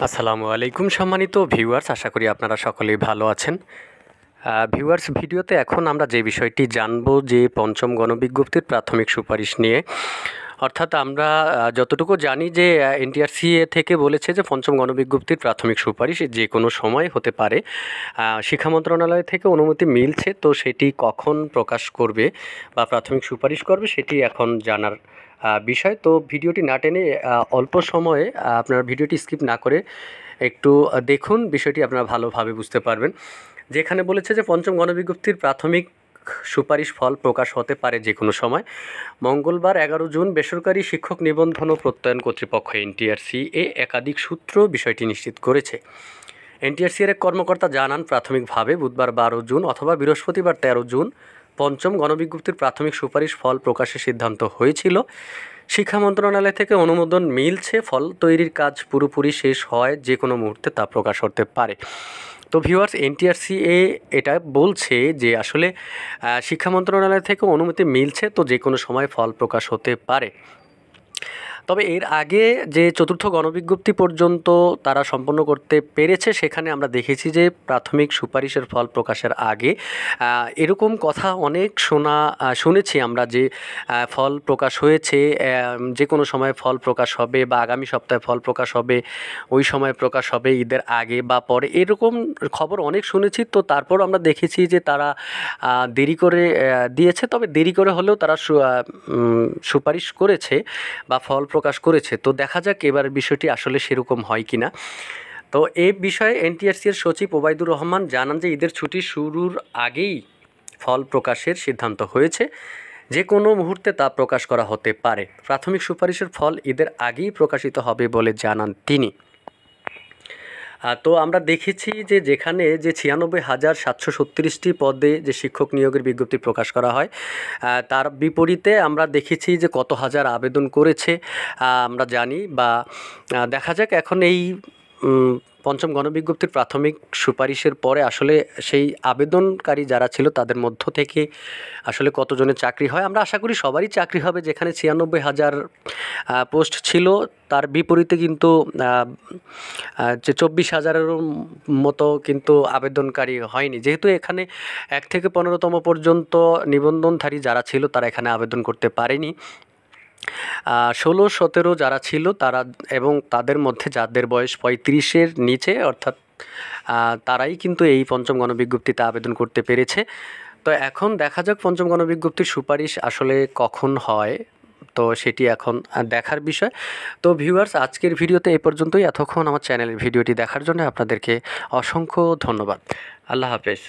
আসসালামু আলাইকুম সম্মানিত ভিউয়ার্স, আশা করি আপনারা সকলেই ভালো আছেন। ভিউয়ার্স, ভিডিওতে এখন আমরা যে বিষয়টি জানব যে পঞ্চম গণবিজ্ঞপ্তির প্রাথমিক সুপারিশ নিয়ে। অর্থাৎ আমরা যতটুকু জানি যে এনটিআরসিএ থেকে বলেছে যে পঞ্চম গণবিজ্ঞপ্তির প্রাথমিক সুপারিশ যে কোনো সময় হতে পারে। শিক্ষা মন্ত্রণালয় থেকে অনুমতি মিলছে, তো সেটি কখন প্রকাশ করবে বা প্রাথমিক সুপারিশ করবে সেটি এখন জানার বিষয়। তো ভিডিওটি না টেনে অল্প সময়ে আপনারা ভিডিওটি স্কিপ না করে একটু দেখুন, বিষয়টি আপনারা ভালোভাবে বুঝতে পারবেন। যেখানে বলেছে যে পঞ্চম গণবিজ্ঞপ্তির প্রাথমিক সুপারিশ ফল প্রকাশ হতে পারে যে কোনো সময়। মঙ্গলবার 11 জুন বেসরকারি শিক্ষক নিবন্ধন ও প্রত্যয়ন কর্তৃপক্ষ এনটিআরসি একাধিক সূত্র বিষয়টি নিশ্চিত করেছে। এনটিআরসির এক কর্মকর্তা জানান, প্রাথমিকভাবে বুধবার 12 জুন অথবা বৃহস্পতিবার 13 জুন পঞ্চম গণবিজ্ঞপ্তির প্রাথমিক সুপারিশ ফল প্রকাশের সিদ্ধান্ত হয়েছিল। শিক্ষা মন্ত্রণালয় থেকে অনুমোদন মিলছে, ফল তৈরির কাজ পুরোপুরি শেষ হয় যে কোনো মুহূর্তে তা প্রকাশ হতে পারে। তো ভিউয়ার্স, এনটিআরসিএ এটা বলছে যে আসলে শিক্ষা মন্ত্রণালয় থেকে অনুমতি মিলছে, তো যে কোনো সময় ফল প্রকাশ হতে পারে। তবে এর আগে যে চতুর্থ গণবিজ্ঞপ্তি পর্যন্ত তারা সম্পন্ন করতে পেরেছে, সেখানে আমরা দেখেছি যে প্রাথমিক সুপারিশের ফল প্রকাশের আগে এরকম কথা অনেক শুনেছি আমরা যে ফল প্রকাশ হয়েছে, যে কোনো সময় ফল প্রকাশ হবে বা আগামী সপ্তাহে ফল প্রকাশ হবে, ওই সময় প্রকাশ হবে, ঈদের আগে বা পরে, এরকম খবর অনেক শুনেছি। তো তারপর আমরা দেখেছি যে তারা দেরি করে দিয়েছে, তবে দেরি করে হলেও তারা সুপারিশ করেছে বা ফল প্রকাশ করেছে। তো দেখা যাক এবার বিষয়টি আসলে সেরকম হয় কি না। তো এই বিষয়ে এনটিআরসির সচিব ওবায়দুর রহমান জানান যে ঈদের ছুটি শুরুর আগেই ফল প্রকাশের সিদ্ধান্ত হয়েছে, যে কোনো মুহূর্তে তা প্রকাশ করা হতে পারে। প্রাথমিক সুপারিশের ফল ঈদের আগেই প্রকাশিত হবে বলে জানান তিনি। তো আমরা দেখেছি যে যেখানে যে 96,736টি পদে যে শিক্ষক নিয়োগের বিজ্ঞপ্তি প্রকাশ করা হয়, তার বিপরীতে আমরা দেখেছি যে কত হাজার আবেদন করেছে আমরা জানি। বা দেখা যাক এখন এই পঞ্চম গণবিজ্ঞপ্তির প্রাথমিক সুপারিশের পরে আসলে সেই আবেদনকারী যারা ছিল তাদের মধ্য থেকে আসলে কতজনের চাকরি হয়। আমরা আশা করি সবারই চাকরি হবে। যেখানে 96,000 পোস্ট ছিল, তার বিপরীতে কিন্তু যে 24,000-এরও মতো কিন্তু আবেদনকারী হয়নি, যেহেতু এখানে 1 থেকে 15তম পর্যন্ত নিবন্ধনধারী যারা ছিল তারা এখানে আবেদন করতে পারেনি। 16-17 যারা ছিল তারা এবং তাদের মধ্যে যাদের বয়স 35-এর নিচে, অর্থাৎ তারাই কিন্তু এই পঞ্চম গণবিজ্ঞপ্তিতে আবেদন করতে পেরেছে। তো এখন দেখা যাক পঞ্চম গণবিজ্ঞপ্তির সুপারিশ আসলে কখন হয়, তো সেটি এখন দেখার বিষয়। তো ভিউয়ার্স, আজকের ভিডিওতে এই পর্যন্তই। এতক্ষণ আমার চ্যানেলের ভিডিওটি দেখার জন্য আপনাদেরকে অসংখ্য ধন্যবাদ। আল্লাহ হাফেজ।